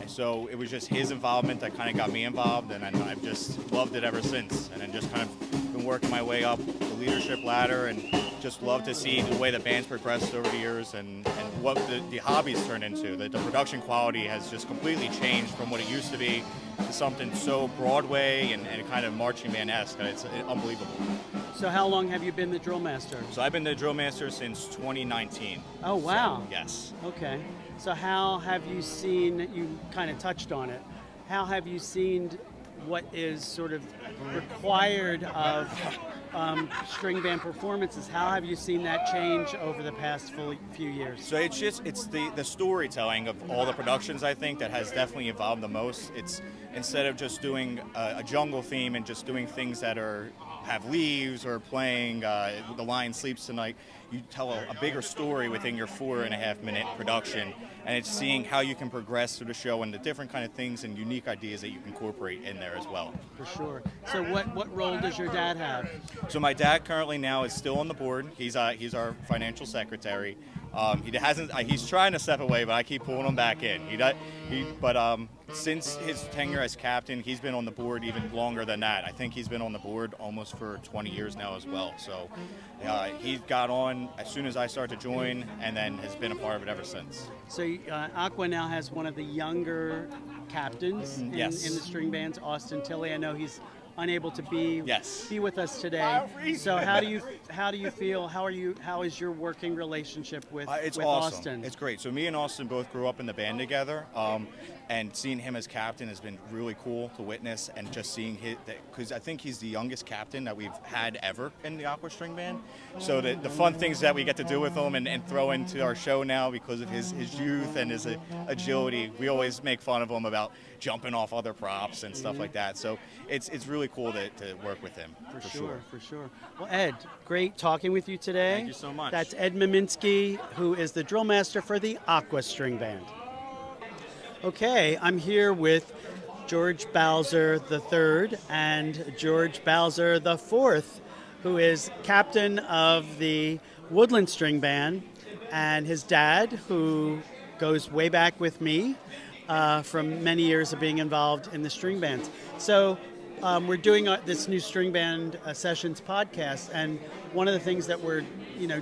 So it was just his involvement that kind of got me involved, and I've just loved it ever since. And then just kind of been working my way up the leadership ladder, and just love to see the way the band's progressed over the years and what the hobbies turned into. The production quality has just completely changed from what it used to be to something so Broadway and kind of marching band-esque. It's unbelievable. So how long have you been the drill master? So I've been the drill master since 2019. Oh, wow. So, yes. Okay. So how have you seen, you kind of touched on it, how have you seen what is sort of required of string band performances? How have you seen that change over the past few years? So it's the storytelling of all the productions, I think, that has definitely evolved the most. It's instead of just doing a jungle theme and just doing things that have leaves or playing The Lion Sleeps Tonight, you tell a bigger story within your 4.5-minute production, and it's seeing how you can progress through the show and the different kind of things and unique ideas that you can incorporate in there as well. For sure. So what role does your dad have? So my dad currently now is still on the board. He's our financial secretary. He's trying to step away, but I keep pulling him back in. Since his tenure as captain, he's been on the board even longer than that. I think he's been on the board almost for 20 years now as well. So he got on as soon as I started to join, and then has been a part of it ever since. So Aqua now has one of the younger captains in the string bands, Austin Tilley. I know he's unable to be with us today. So how do you feel? How is your working relationship with it's with awesome. Austin? It's great. So me and Austin both grew up in the band together, and seeing him as captain has been really cool to witness, and just seeing because I think he's the youngest captain that we've had ever in the Aqua String Band. So the fun things that we get to do with him and throw into our show now because of his youth and his agility, we always make fun of him about jumping off other props and stuff like that. So it's really cool to work with him. For sure. Well, Ed, great talking with you today. Thank you so much. That's Ed Maminsky, who is the drill master for the Aqua String Band. Okay, I'm here with George Bowser III and George Bowser IV, who is captain of the Woodland String Band, and his dad, who goes way back with me from many years of being involved in the string bands. So we're doing this new String Band Sessions podcast, and one of the things that we're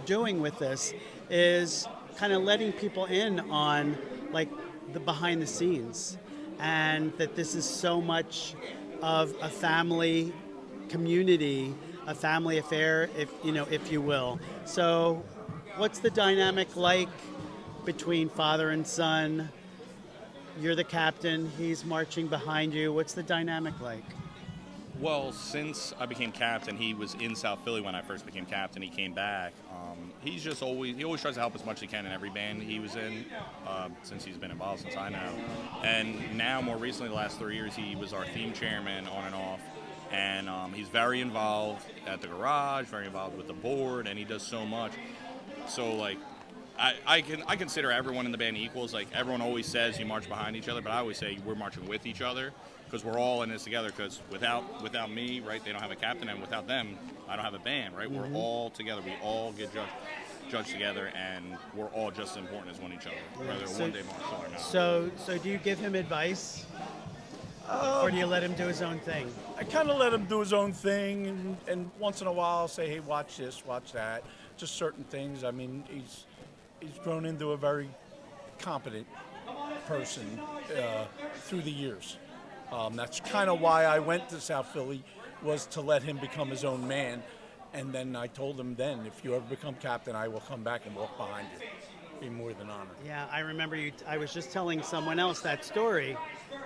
doing with this is kind of letting people in on like the behind the scenes, and that this is so much of a family community, a family affair, if you will. So what's the dynamic like between father and son? You're the captain, he's marching behind you. What's the dynamic like? Well, since I became captain, he was in South Philly when I first became captain. He came back. He always tries to help as much as he can in every band he was in, since he's been involved since I know. And now, more recently, the last 3 years, he was our theme chairman on and off. And he's very involved at the garage, very involved with the board, and he does so much. So, like, I consider everyone in the band equals. Like, everyone always says you march behind each other, but I always say we're marching with each other, because we're all in this together. Because without me, right, they don't have a captain, and without them, I don't have a band, right? Mm-hmm. We're all together. We all get judged together, and we're all just as important as one each other, whether one day march or not. So do you give him advice, or do you let him do his own thing? I kind of let him do his own thing, and once in a while I'll say, hey, watch this, watch that, just certain things. I mean, he's grown into a very competent person through the years. That's kind of why I went to South Philly, was to let him become his own man. And then I told him then, if you ever become captain, I will come back and walk behind you. Be more than honored. Yeah, I remember you. I was just telling someone else that story,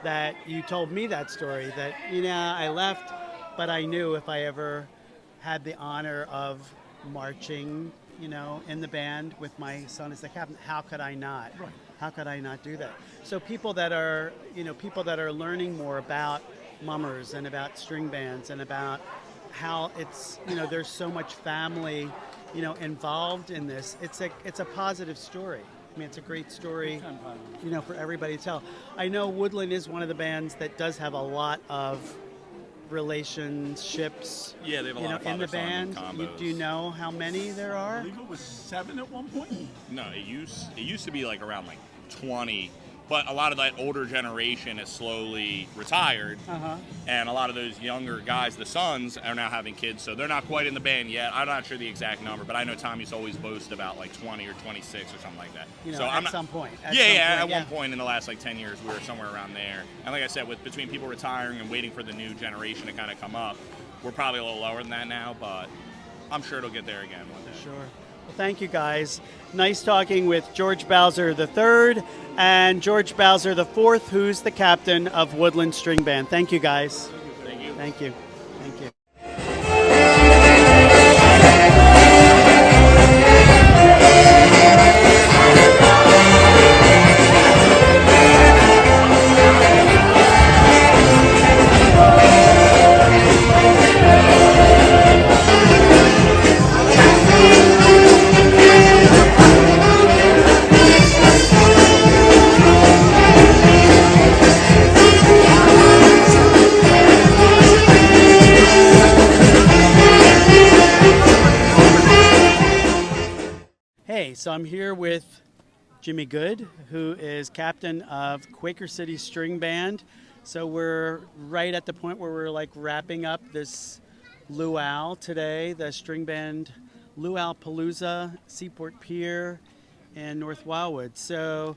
that you told me that story, that, I left, but I knew if I ever had the honor of marching in the band with my son as the captain. How could I not? Right. How could I not do that? So people that are learning more about mummers and about string bands and about how it's, there's so much family, involved in this. It's a positive story. I mean, it's a great story, for everybody to tell. I know Woodland is one of the bands that does have a lot of relationships. Yeah, they have a lot of in the father-son band. combos. Do you know how many there are? I believe it was 7 at one point. No, it used to be like around like 20, but a lot of that older generation has slowly retired, and a lot of those younger guys, the sons, are now having kids, so they're not quite in the band yet. I'm not sure the exact number, but I know Tom used to always boast about like 20 or 26 or something like that. So at some point. At one point in the last like 10 years, we were somewhere around there. And like I said, between people retiring and waiting for the new generation to kind of come up, we're probably a little lower than that now, but I'm sure it'll get there again one day. Sure. Well, thank you, guys. Nice talking with George Bowser III and George Bowser IV, who's the captain of Woodland String Band. Thank you, guys. Thank you. Thank you. Thank you. So I'm here with Jimmy Good, who is captain of Quaker City String Band. So we're right at the point where we're like wrapping up this Luau today, the string band Luau Palooza, Seaport Pier, and North Wildwood. So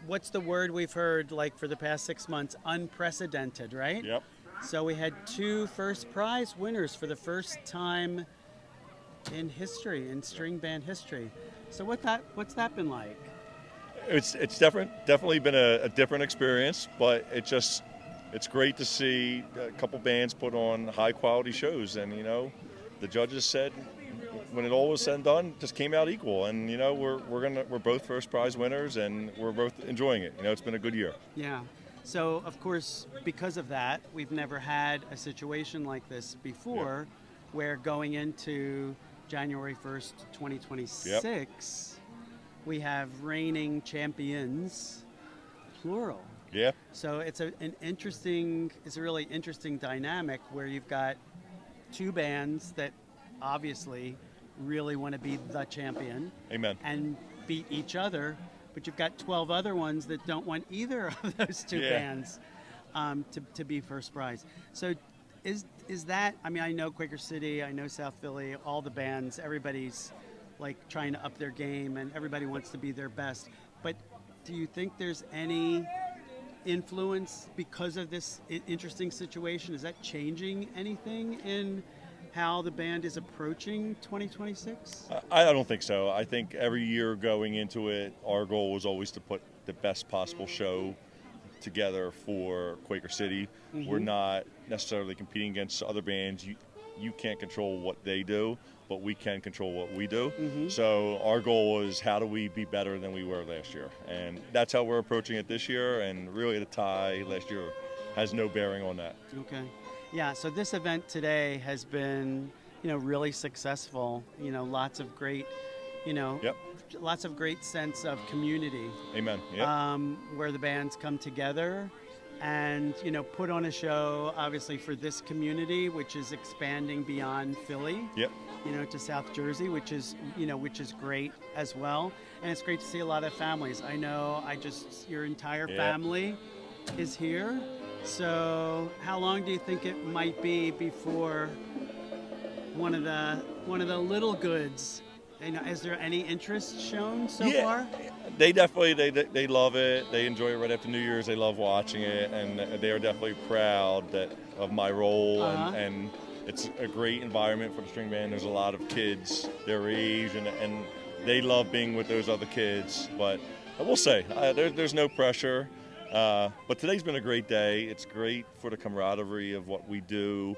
what's the word we've heard like for the past 6 months? Unprecedented, right? Yep. So we had 2 first prize winners for the first time in history, in string band history. So what's that been like? It's definitely been a different experience, but it's great to see a couple bands put on high quality shows, and the judges said when it all was said and done, it just came out equal, and we're both first prize winners, and we're both enjoying it. It's been a good year. Yeah. So of course, because of that, we've never had a situation like this before, where going into January 1st, 2026, we have reigning champions, plural. Yeah. So it's a really interesting dynamic where you've got 2 bands that obviously really want to be the champion. Amen. And beat each other, but you've got 12 other ones that don't want either of those 2 bands to be first prize. So is that, I mean, I know Quaker City, I know South Philly, all the bands, everybody's like trying to up their game and everybody wants to be their best. But do you think there's any influence because of this interesting situation? Is that changing anything in how the band is approaching 2026? I don't think so. I think every year going into it, our goal was always to put the best possible show together for Quaker City. Mm-hmm. We're not necessarily competing against other bands. You can't control what they do, but we can control what we do. Mm-hmm. So our goal is how do we be better than we were last year, and that's how we're approaching it this year. And really, the tie last year has no bearing on that. Okay, yeah. So this event today has been, really successful. Lots of great, lots of great sense of community. Amen. Yep. Where the bands come together and put on a show, obviously for this community, which is expanding beyond Philly. Yep. To South Jersey, which is great as well. And it's great to see a lot of families. I know your entire family is here. So how long do you think it might be before one of the little goods? Is there any interest shown so far? They definitely they love it. They enjoy it right after New Year's. They love watching it, and they are definitely proud of my role. And it's a great environment for the string band. There's a lot of kids their age, and they love being with those other kids. But I will say, there's no pressure. But today's been a great day. It's great for the camaraderie of what we do.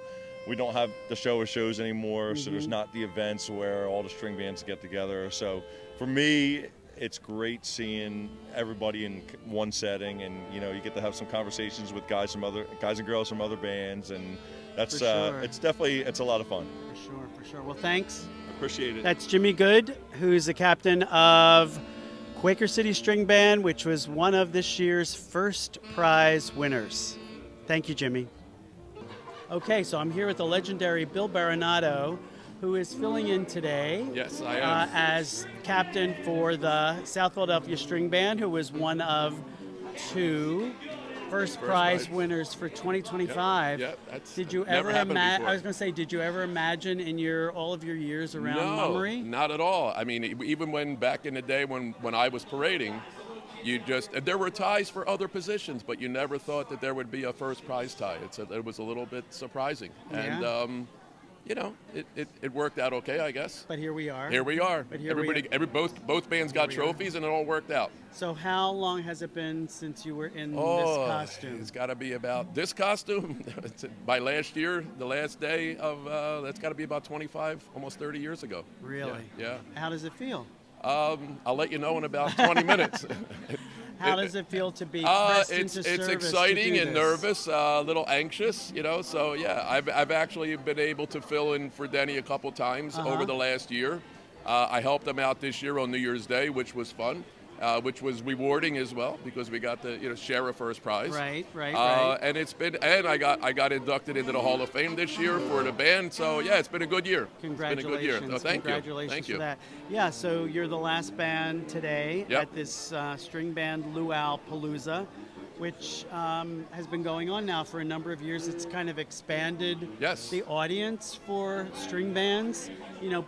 we don't have the show of shows anymore, so there's Mhm. not the events where all the string bands get together. So for me, it's great seeing everybody in one setting, and you know, you get to have some conversations with guys and girls from other bands, and that's For sure. it's a lot of fun. For sure. Well, thanks. Appreciate it. That's Jimmy Good, who's the captain of Quaker City String Band, which was one of this year's first prize winners. Thank you, Jimmy. Okay, so I'm here with the legendary Bill Baronato, who is filling in today. Yes, I am. As captain for the South Philadelphia String Band, who was one of two first prize winners for 2025. Yep, that's did you never ever happened imagine? before. I was going to say, did you ever imagine in all of your years around Mummery? Not at all. I mean, even when back in the day when I was parading, there were ties for other positions, but you never thought that there would be a first prize tie. It was a little bit surprising. And, Yeah. you know, it worked out okay, I guess. But here we are. Here we are. But here we are. Both bands got trophies, and it all worked out. So how long has it been since you were in this Oh, costume? it's got to be about this costume. By last year, the last day of that's got to be about 25, almost 30 years ago. Really? Yeah. How does it feel? I'll let you know in about 20 minutes. How does it feel to be pressed it's into service exciting to do and this? nervous, a little anxious, you know. So yeah, I've actually been able to fill in for Denny a couple times over the last year. I helped him out this year on New Year's Day, which was fun, which was rewarding as well because we got to share a first prize. Right. And I got inducted into the Hall of Fame this year for the band. So yeah, it's been a good year. Congratulations. It's been a good year. So thank Congratulations you. for that. Yeah, so you're the last band today Yep. at this string band Luau Palooza, which has been going on now for a number of years. It's kind of expanded the audience for string bands,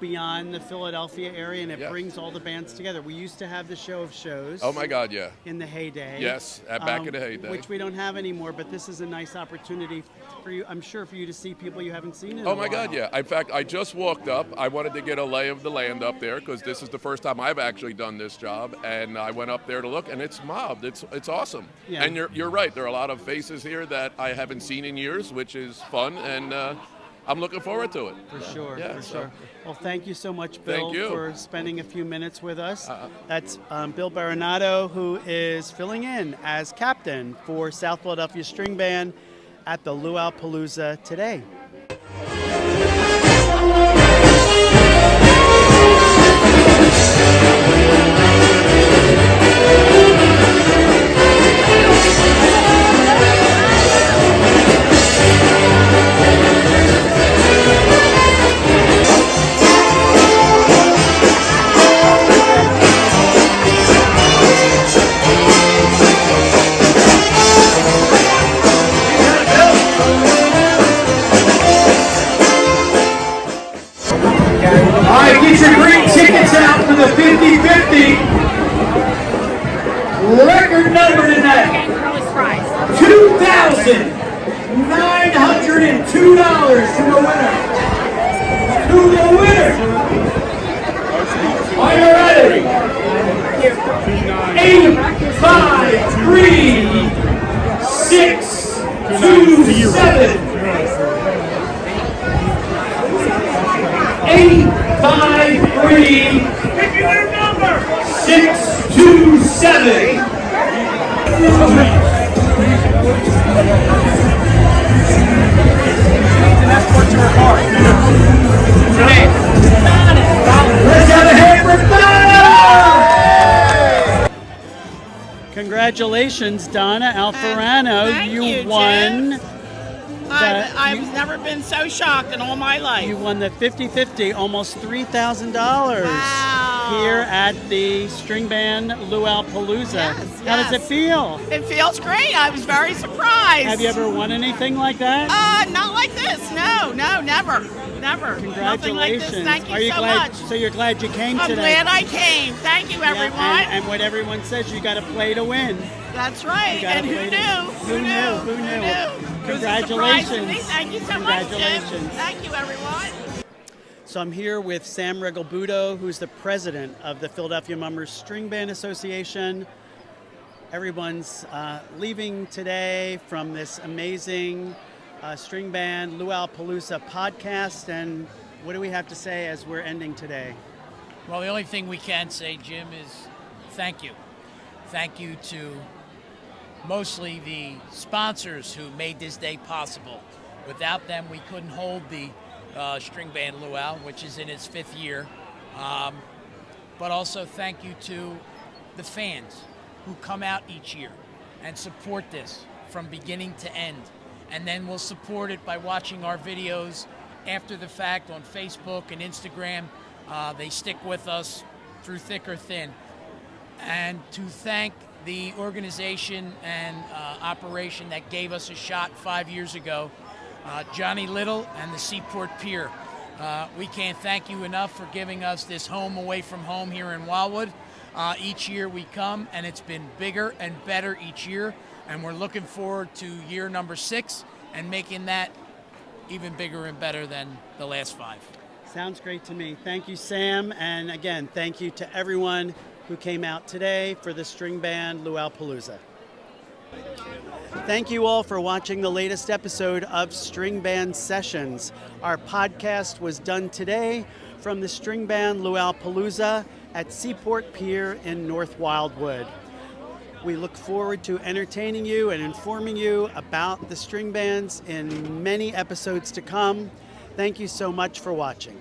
beyond the Philadelphia area, and it brings all the bands together. We used to have the show of shows. Oh my God, yeah. In the heyday. Yes, back in the heyday. Which we don't have anymore, but this is a nice opportunity for you, I'm sure, for you to see people you haven't seen in a Oh while. my God, yeah. In fact, I just walked up. I wanted to get a lay of the land up there because this is the first time I've actually done this job, and I went up there to look, and it's mobbed. It's awesome. Yeah. And you're right. There are a lot of faces here that I haven't seen in years, which is fun, and I'm looking forward to it. For sure, Yeah, for so- sure. Well, thank you so much, Bill, Thank you. for spending a few minutes with us. That's Bill Baronato, who is filling in as captain for South Philadelphia String Band at the Luau Palooza today. All right, get your green tickets out for the 50-50. Record number tonight, $2,902 to the winner. To the winner. Are you ready? 853-627. 853-627. Congratulations, Donna Alfarano. Thank you, won. I've never been so shocked in all my life. You won the 50-50, almost $3,000 here at the String Band Luau Palooza. How does it feel? It feels great. I was very surprised. Have you ever won anything like that? Not like this. No, never. Congratulations. Nothing like this. Thank you so glad, much. So you're glad you came I'm today? glad I came. Thank you, everyone. And what everyone says, you got to play to win. That's right. And who knew? Who knew? Congratulations. Thank you so much, Jim. Congratulations. Thank you, everyone. So I'm here with Sam Regalbuto, who's the president of the Philadelphia Mummers String Band Association. Everyone's leaving today from this amazing String Band Luau Palooza podcast. And what do we have to say as we're ending today? Well, the only thing we can say, Jim, is thank you. Thank you to mostly the sponsors who made this day possible. Without them, we couldn't hold the String Band Luau, which is in its 5th year. But also thank you to the fans who come out each year and support this from beginning to end. And then we'll support it by watching our videos after the fact on Facebook and Instagram. They stick with us through thick or thin. And to thank the organization and operation that gave us a shot 5 years ago, Johnny Little and the Seaport Pier. We can't thank you enough for giving us this home away from home here in Wildwood. Each year we come, and it's been bigger and better each year, and we're looking forward to year number 6 and making that even bigger and better than the last 5. Sounds great to me. Thank you, Sam. And again, thank you to everyone who came out today for the String Band Luau Palooza. Thank you all for watching the latest episode of String Band Sessions. Our podcast was done today from the String Band Luau Palooza at Seaport Pier in North Wildwood. We look forward to entertaining you and informing you about the string bands in many episodes to come. Thank you so much for watching.